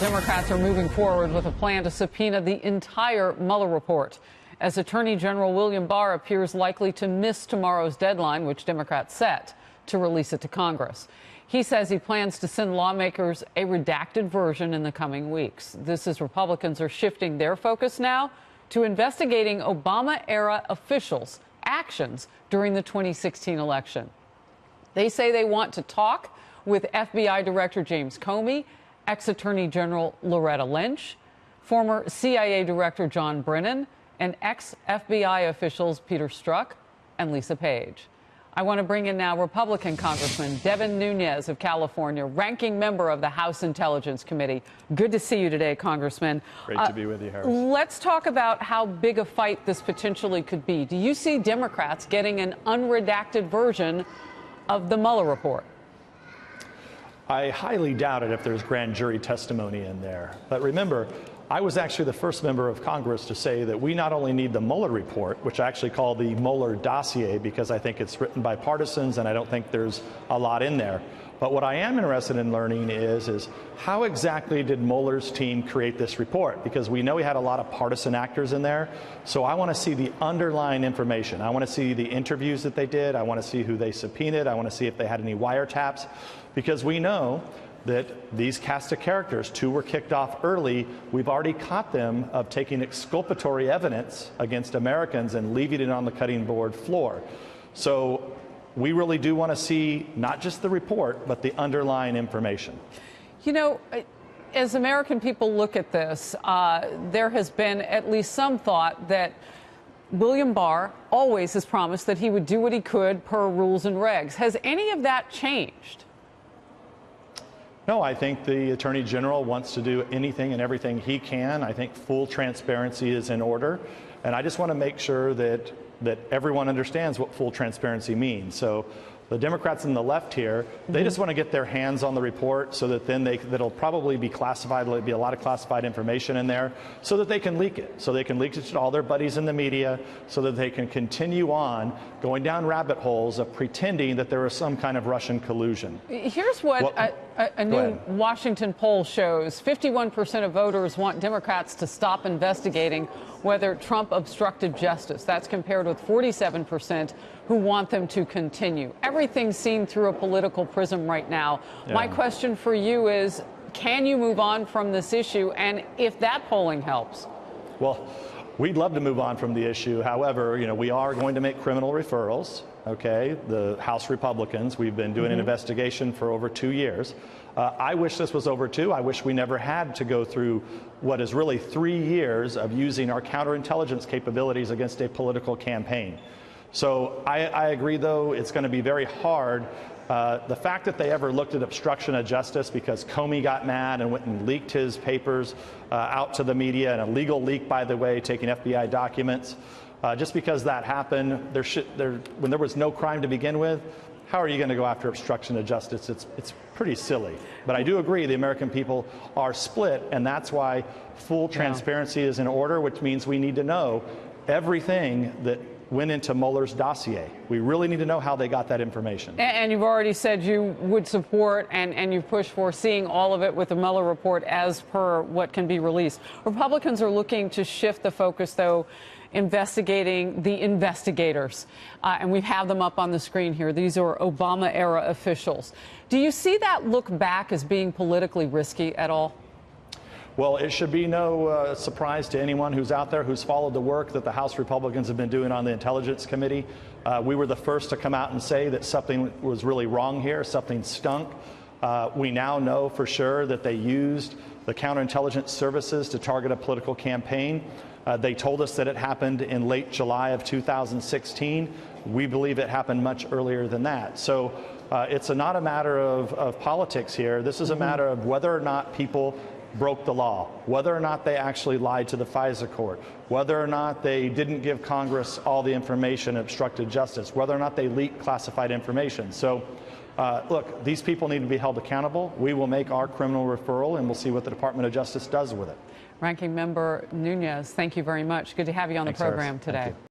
Democrats are moving forward with a plan to subpoena the entire Mueller report, as Attorney General William Barr appears likely to miss tomorrow's deadline, which Democrats set, to release it to Congress. He says he plans to send lawmakers a redacted version in the coming weeks. This is Republicans are shifting their focus now to investigating Obama-era officials' actions during the 2016 election. They say they want to talk with FBI Director James Comey, ex-Attorney General Loretta Lynch, former CIA Director John Brennan, and ex-FBI officials Peter Strzok and Lisa Page. I want to bring in now Republican Congressman Devin Nunes of California, ranking member of the House Intelligence Committee. Good to see you today, Congressman. Great to be with you, Harris. Let's talk about how big a fight this potentially could be. Do you see Democrats getting an unredacted version of the Mueller report? I highly doubt it if there's grand jury testimony in there. But remember, I was actually the first member of Congress to say that we not only need the Mueller report, which I actually call the Mueller dossier because I think it's written by partisans and I don't think there's a lot in there. But what I am interested in learning is how exactly did Mueller's team create this report? Because we know he had a lot of partisan actors in there. So I want to see the underlying information. I want to see the interviews that they did. I want to see who they subpoenaed. I want to see if they had any wiretaps. Because we know that these cast of characters, 2 were kicked off early. We've already caught them of taking exculpatory evidence against Americans and leaving it on the cutting board floor. So we really do want to see not just the report, but the underlying information. You know, as American people look at this, there has been at least some thought that William Barr always has promised that he would do what he could per rules and regs. Has any of that changed? No, I think the Attorney General wants to do anything and everything he can. I think full transparency is in order. And I just want to make sure that everyone understands what full transparency means. So the Democrats on the left here, they just want to get their hands on the report so that then that'll probably be classified. There'll be a lot of classified information in there so that they can leak it. So they can leak it to all their buddies in the media so that they can continue on going down rabbit holes of pretending that there was some kind of Russian collusion. Here's what a new Washington poll shows. 51% of voters want Democrats to stop investigating whether Trump obstructed justice. That's compared with 47% who want them to continue. Everything's seen through a political prism right now. Yeah. My question for you is, can you move on from this issue? And if that polling helps? Well, we'd love to move on from the issue. However, we are going to make criminal referrals. Okay, the House Republicans, we've been doing an investigation for over 2 years. I wish this was over too. I wish we never had to go through what is really 3 years of using our counterintelligence capabilities against a political campaign. So I agree, though, it's going to be very hard. The fact that they ever looked at obstruction of justice because Comey got mad and went and leaked his papers out to the media, an illegal leak, by the way, taking FBI documents. Just because that happened, when there was no crime to begin with, how are you going to go after obstruction of justice? It's pretty silly. But I do agree the American people are split, and that's why full transparency is in order, which means we need to know everything that went into Mueller's dossier. We really need to know how they got that information. And you've already said you would support and you've pushed for seeing all of it with the Mueller report as per what can be released. Republicans are looking to shift the focus, though, investigating the investigators. And we have them up on the screen here. These are Obama-era officials. Do you see that look back as being politically risky at all? Well, it should be no surprise to anyone who's out there who's followed the work that the House Republicans have been doing on the Intelligence Committee. We were the first to come out and say that something was really wrong here, something stunk. We now know for sure that they used the counterintelligence services to target a political campaign. They told us that it happened in late July of 2016. We believe it happened much earlier than that. So it's not a matter of politics here. This is a matter of whether or not people broke the law, whether or not they actually lied to the FISA court, whether or not they didn't give Congress all the information, obstructed justice, whether or not they leaked classified information. So, look, these people need to be held accountable. We will make our criminal referral, and we'll see what the Department of Justice does with it. Ranking Member Nunes, thank you very much. Good to have you on the program today.